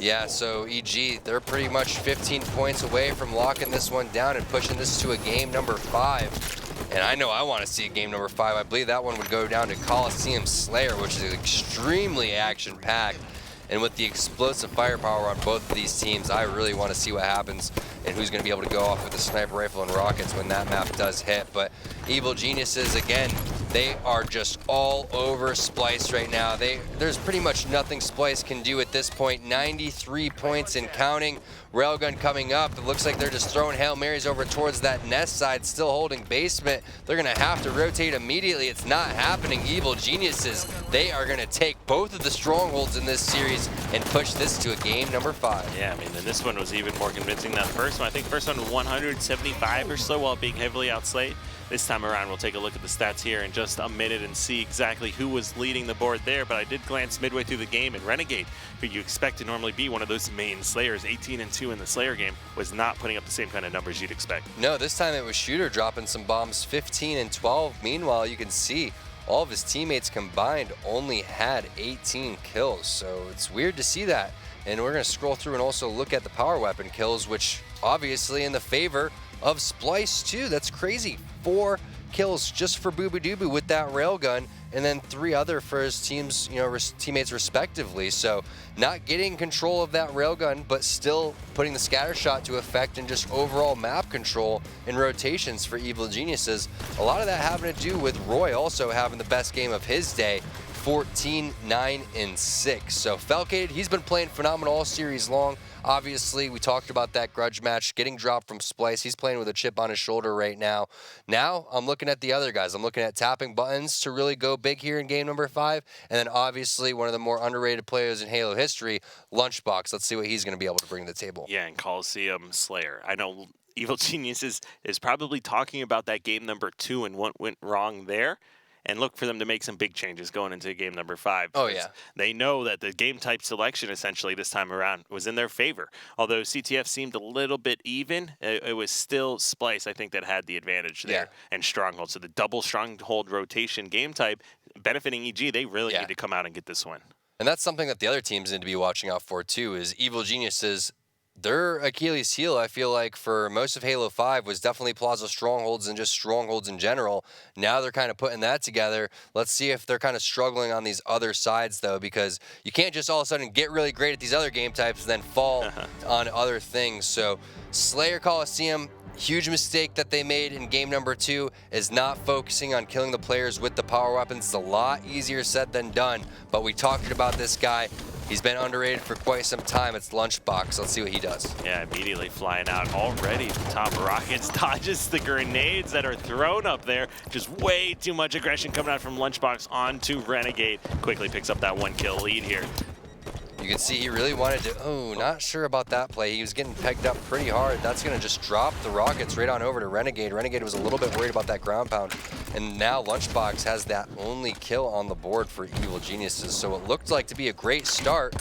Yeah, so EG, they're pretty much 15 points away from locking this one down and pushing this to a game number 5. And I know I want to see a game number 5. I believe that one would go down to Coliseum Slayer, which is extremely action-packed. And with the explosive firepower on both of these teams, I really want to see what happens and who's going to be able to go off with the sniper rifle and rockets when that map does hit. But Evil Geniuses, again, they are just all over Splyce right now. There's pretty much nothing Splyce can do at this point. 93 points and counting. Railgun coming up. It looks like they're just throwing Hail Marys over towards that Nest side, still holding basement. They're going to have to rotate immediately. It's not happening. Evil Geniuses, they are going to take both of the strongholds in this series and push this to a game number 5.
Yeah, I mean, and this one was even more convincing than the first one. I think first one was 175 or so while being heavily outslayed. This time around, we'll take a look at the stats here in just a minute and see exactly who was leading the board there. But I did glance midway through the game, and Renegade, who you expect to normally be one of those main Slayers, 18-2 in the Slayer game, was not putting up the same kind of numbers you'd expect.
No, this time it was Shooter dropping some bombs, 15-12. Meanwhile, you can see all of his teammates combined only had 18 kills. So it's weird to see that. And we're going to scroll through and also look at the power weapon kills, which obviously in the favor of Splyce too. That's crazy. 4 kills just for Boo Boo Doo Boo with that railgun, and then 3 other for his teams, you know, teammates respectively. So not getting control of that railgun, but still putting the scatter shot to effect and just overall map control and rotations for Evil Geniuses. A lot of that having to do with Roy also having the best game of his day. 14, 9, and 6. So Falcated, he's been playing phenomenal all series long. Obviously, we talked about that grudge match, getting dropped from Splyce. He's playing with a chip on his shoulder right now. Now, I'm looking at the other guys. I'm looking at tapping buttons to really go big here in game number 5. And then obviously, one of the more underrated players in Halo history, Lunchbox. Let's see what he's going to be able to bring to the table.
Yeah, and Coliseum Slayer. I know Evil Geniuses is probably talking about that game number 2 and what went wrong there. And look for them to make some big changes going into game number 5.
Oh, yeah.
They know that the game type selection essentially this time around was in their favor. Although CTF seemed a little bit even, it was still Splyce, I think, that had the advantage there.
Yeah.
And Stronghold. So the double Stronghold rotation game type benefiting EG, they really need to come out and get this one.
And that's something that the other teams need to be watching out for too, is Evil Geniuses. Their Achilles heel, I feel like, for most of Halo 5 was definitely Plaza Strongholds and just Strongholds in general. Now they're kind of putting that together. Let's see if they're kind of struggling on these other sides, though, because you can't just all of a sudden get really great at these other game types and then fall on other things. So Slayer Coliseum, huge mistake that they made in game number 2 is not focusing on killing the players with the power weapons. It's a lot easier said than done, but we talked about this guy. He's been underrated for quite some time. It's Lunchbox. Let's see what he does.
Yeah, immediately flying out already. The top rockets dodges the grenades that are thrown up there. Just way too much aggression coming out from Lunchbox onto Renegade. Quickly picks up that 1-kill lead here.
You can see he really wanted to, not sure about that play. He was getting pegged up pretty hard. That's going to just drop the rockets right on over to Renegade. Renegade was a little bit worried about that ground pound. And now Lunchbox has that only kill on the board for Evil Geniuses. So it looked like to be a great start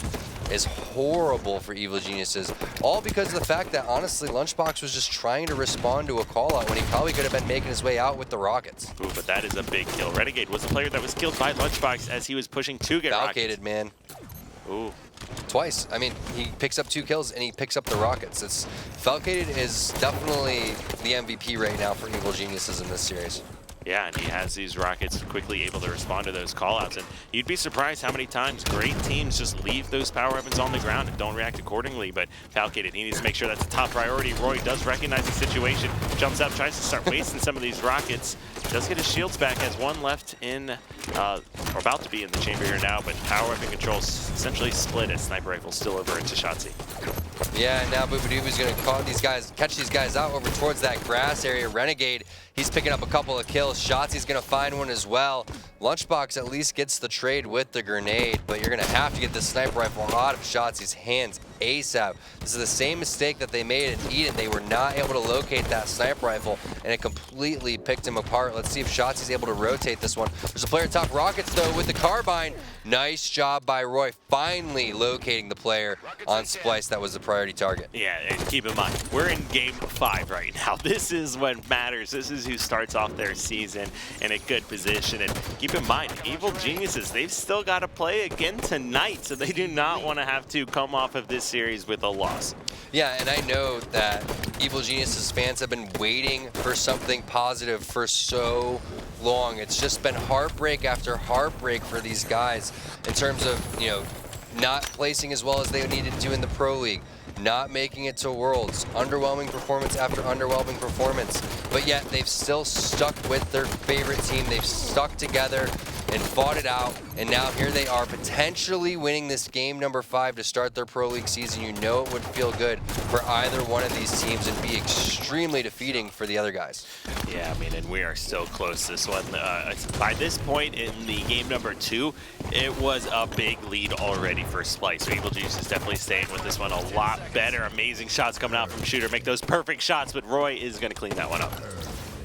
is horrible for Evil Geniuses. All because of the fact that, honestly, Lunchbox was just trying to respond to a call out when he probably could have been making his way out with the rockets.
Ooh, but that is a big kill. Renegade was the player that was killed by Lunchbox as he was pushing to get rockets.
Falcated, man.
Ooh.
Twice. I mean, he picks up 2 kills and he picks up the rockets. Falcated is definitely the MVP right now for Evil Geniuses in this series.
Yeah, and he has these rockets quickly able to respond to those callouts. And you'd be surprised how many times great teams just leave those power weapons on the ground and don't react accordingly. But Falcated, he needs to make sure that's a top priority. Roy does recognize the situation, jumps up, tries to start wasting some of these rockets. Does get his shields back, has 1 left in, or about to be in the chamber here now, but power weapon controls essentially split as Sniper Rifle still over into Shotzzy.
Yeah, and now Boobadooboo's going to catch these guys out over towards that grass area. Renegade, he's picking up a couple of kills. Shotzi's going to find one as well. Lunchbox at least gets the trade with the grenade, but you're going to have to get the sniper rifle out of Shotzi's hands ASAP. This is the same mistake that they made in Eden. They were not able to locate that sniper rifle, and it completely picked him apart. Let's see if Shotzi's able to rotate this one. There's a player top Rockets, though, with the carbine. Nice job by Roy, finally locating the player on Splyce that was the priority target.
Yeah, and keep in mind, we're in game 5 right now. This is what matters. This is who starts off their season in a good position. And keep in mind, Evil Geniuses, they've still got to play again tonight, so they do not want to have to come off of this series with a loss.
Yeah, and I know that Evil Geniuses fans have been waiting for something positive for so long. It's just been heartbreak after heartbreak for these guys in terms of, not placing as well as they needed to in the Pro League, not making it to Worlds, underwhelming performance after underwhelming performance, but yet they've still stuck with their favorite team. They've stuck together and fought it out, and now here they are potentially winning this game number 5 to start their Pro League season. You know it would feel good for either one of these teams and be extremely defeating for the other guys.
Yeah, I mean, and we are still close this one. By this point in the game number 2, it was a big lead already for Splyce. So Evil Genius is definitely staying with this one a lot better. Amazing shots coming out from Shooter. Make those perfect shots, but Roy is going to clean that one up.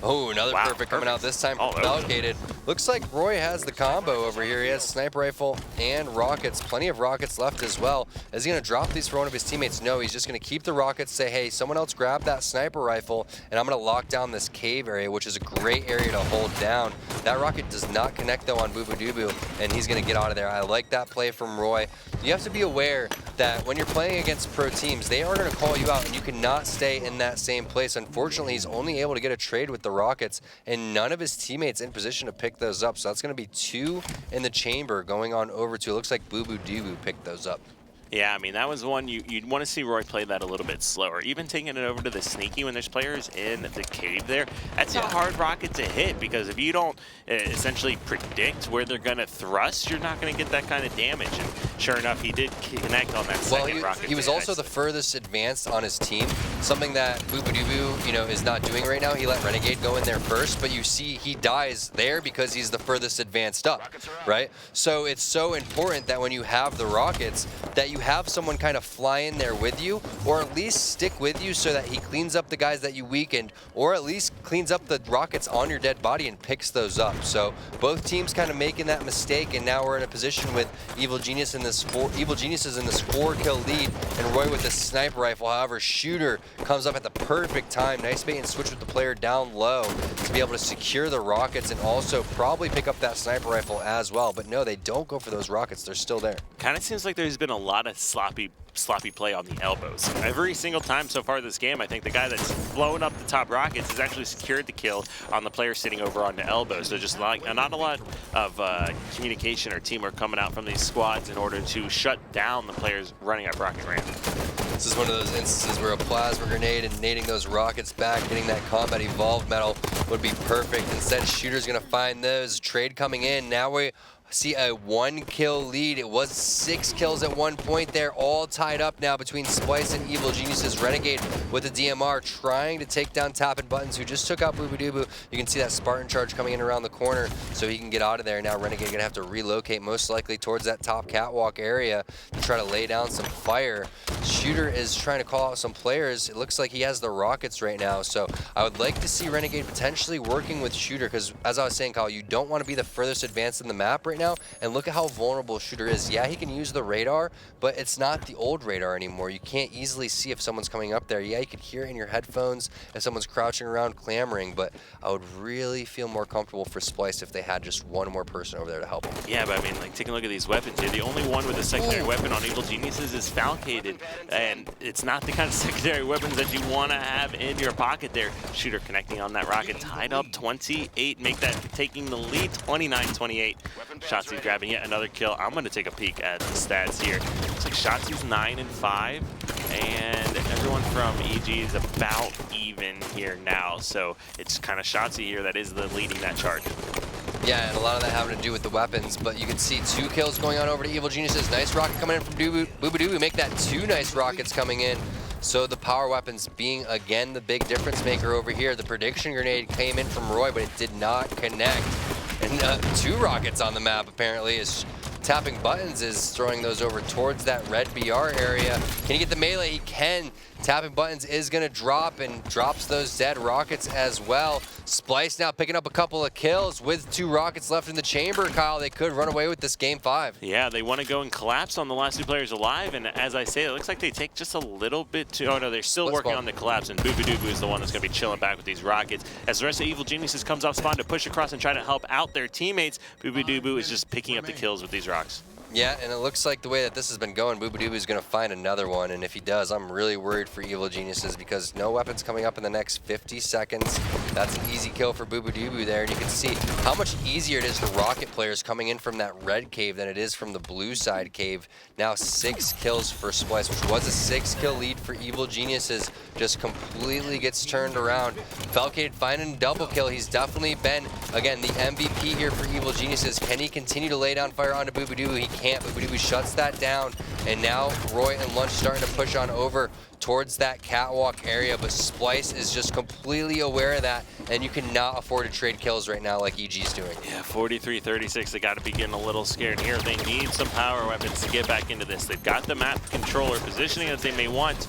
Oh, another perfect coming out this time from Falcated. Looks like Roy has the combo over here. He has sniper rifle and rockets. Plenty of rockets left as well. Is he going to drop these for one of his teammates? No, he's just going to keep the rockets, say, hey, someone else grab that sniper rifle, and I'm going to lock down this cave area, which is a great area to hold down. That rocket does not connect, though, on Boobadooboo, and he's going to get out of there. I like that play from Roy. You have to be aware that when you're playing against pro teams, they are going to call you out, and you cannot stay in that same place. Unfortunately, he's only able to get a trade with the rockets, and none of his teammates in position to pick those up. So that's going to be 2 in the chamber going on over to. It looks like Boobadooboo picked those up.
Yeah, I mean, that was one you'd want to see Roy play that a little bit slower. Even taking it over to the sneaky when there's players in the cave there, that's a hard rocket to hit, because if you don't essentially predict where they're going to thrust, you're not going to get that kind of damage. And sure enough, he did connect on that second rocket.
He was also the furthest advanced on his team, something that Boobadooboo, is not doing right now. He let Renegade go in there first, but you see he dies there because he's the furthest advanced up, right? So it's so important that when you have the rockets, that you have someone kind of fly in there with you, or at least stick with you so that he cleans up the guys that you weakened, or at least cleans up the rockets on your dead body and picks those up. So both teams kind of making that mistake, and now we're in a position with Evil Geniuses in this 4-kill lead, and Roy with the sniper rifle. However, Shooter comes up at the perfect time. Nice bait and switch with the player down low to be able to secure the rockets and also probably pick up that sniper rifle as well. But no, they don't go for those rockets. They're still there.
Kind of seems like there's been a lot of sloppy play on the elbows. Every single time so far this game, I think the guy that's blown up the top rockets has actually secured the kill on the player sitting over on the elbows. So just not a lot of communication or teamwork coming out from these squads in order to shut down the players running up rocket ramp.
This is one of those instances where a plasma grenade and nading those rockets back, getting that combat evolved medal would be perfect. Instead, Shooter's going to find those. Trade coming in. Now we see a 1-kill lead. It was 6 kills at one point there, all tied up now between Splyce and Evil Geniuses. Renegade with the DMR trying to take down Tappin' Buttons, who just took out Boobadooboo. You can see that Spartan charge coming in around the corner so he can get out of there. Now Renegade gonna have to relocate most likely towards that top catwalk area to try to lay down some fire. Shooter is trying to call out some players. It looks like he has the rockets right now, so I would like to see Renegade potentially working with Shooter, because as I was saying, Kyle, you don't want to be the furthest advanced in the map right now. And look at how vulnerable Shooter is. Yeah, he can use the radar, but it's not the old radar anymore. You can't easily see if someone's coming up there. Yeah, you can hear it in your headphones if someone's crouching around clamoring, but I would really feel more comfortable for Splyce if they had just one more person over there to help them.
Yeah, but I mean, like, taking a look at these weapons here, the only one with a secondary weapon on Evil Geniuses is Falcated, and it's not the kind of secondary weapons that you want to have in your pocket there. Shooter connecting on that rocket, tied up 28, make that taking the lead, 29-28. Shotzi grabbing yet another kill. I'm going to take a peek at the stats here. Looks like Shotzi's 9-5, and everyone from EG is about even here now. So it's kind of Shotzi here that is leading that charge.
Yeah, and a lot of that having to do with the weapons, but you can see 2 kills going on over to Evil Geniuses. Nice rocket coming in from Boobadooboo. Make that 2 nice rockets coming in. So the power weapons being, again, the big difference maker over here. The prediction grenade came in from Roy, but it did not connect. And 2 rockets on the map, apparently, is Tapping Buttons is throwing those over towards that red BR area. Can he get the melee? He can. Tapping Buttons is going to drop and drops those dead rockets as well. Splyce now picking up a couple of kills with 2 rockets left in the chamber, Kyle. They could run away with this game 5.
Yeah, they want to go and collapse on the last 2 players alive, and as I say, it looks like they take just a little bit too... Oh no, they're still working on the collapse, and Boobadooboo is the one that's going to be chilling back with these rockets. As the rest of Evil Geniuses comes off spawn to push across and try to help out their teammates, Boobadooboo is just picking up the kills with these rocks.
Yeah, and it looks like the way that this has been going, Boobadooboo is going to find another one, and if he does, I'm really worried for Evil Geniuses because no weapons coming up in the next 50 seconds. That's an easy kill for Boobadooboo there, and you can see how much easier it is for rocket players coming in from that red cave than it is from the blue side cave. Now 6 kills for Splyce, which was a 6-kill lead for Evil Geniuses, just completely gets turned around. Falcade finding a double kill. He's definitely been, again, the MVP here for Evil Geniuses. Can he continue to lay down fire onto Boobadooboo? He can't. Boobadooboo shuts that down, and now Roy and Lunch starting to push on over towards that catwalk area, but Splyce is just completely aware of that, and you cannot afford to trade kills right now like EG's doing.
Yeah, 43-36, they got to be getting a little scared here. They need some power weapons to get back into this. They've got the map controller positioning that they may want,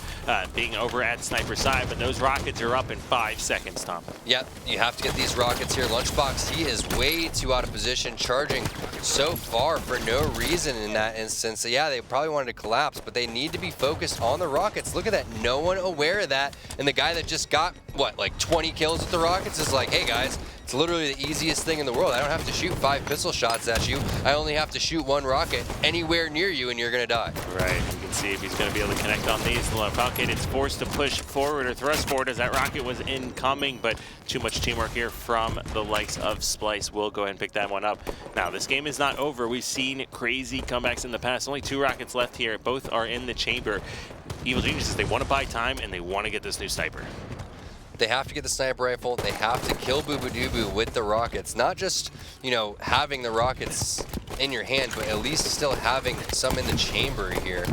being over at sniper side, but those rockets are up in 5 seconds, Tom.
Yep, you have to get these rockets here. Lunchbox, he is way too out of position, charging so far for no reason in that instance. So yeah, they probably wanted to collapse, but they need to be focused on the rockets. Look at that, no one aware of that. And the guy that just got, what, like 20 kills with the rockets is like, hey guys, it's literally the easiest thing in the world. I don't have to shoot 5 pistol shots at you. I only have to shoot 1 rocket anywhere near you and you're gonna die.
Right, you can see if he's gonna be able to connect on these. Falcade is forced to push forward or thrust forward as that rocket was incoming, but too much teamwork here from the likes of Splyce. Will go ahead and pick that one up. Now, this game is not over. We've seen crazy comebacks in the past. Only 2 rockets left here. Both are in the chamber. Evil Geniuses, they want to buy time and they want to get this new sniper.
They have to get the sniper rifle. They have to kill Boobadooboo with the rockets. Not just, you know, having the rockets in your hand, but at least still having some in the chamber here.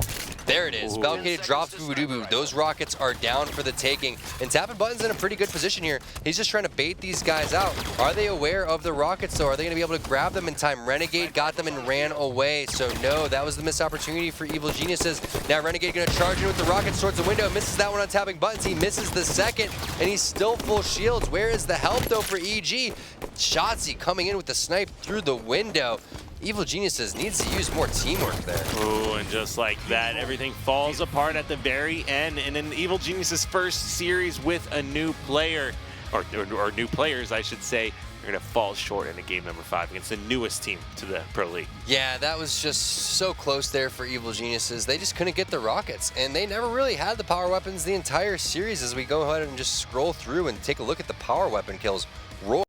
There it is. Falcade drops Boobadooboo. Those rockets are down for the taking. And Tapping Buttons in a pretty good position here. He's just trying to bait these guys out. Are they aware of the rockets, though? Are they going to be able to grab them in time? Renegade got them and ran away. So, no, that was the missed opportunity for Evil Geniuses. Now, Renegade going to charge in with the rockets towards the window. Misses that one on Tapping Buttons. He misses the second, and he's still full shields. Where is the help, though, for EG? Shotzzy coming in with the snipe through the window. Evil Geniuses needs to use more teamwork there.
Ooh, and just like that, everything falls apart at the very end. And in Evil Geniuses' first series with a new player, or new players, I should say, they're going to fall short in the game number 5 against the newest team to the Pro League.
Yeah, that was just so close there for Evil Geniuses. They just couldn't get the rockets, and they never really had the power weapons the entire series. As we go ahead and just scroll through and take a look at the power weapon kills, Roy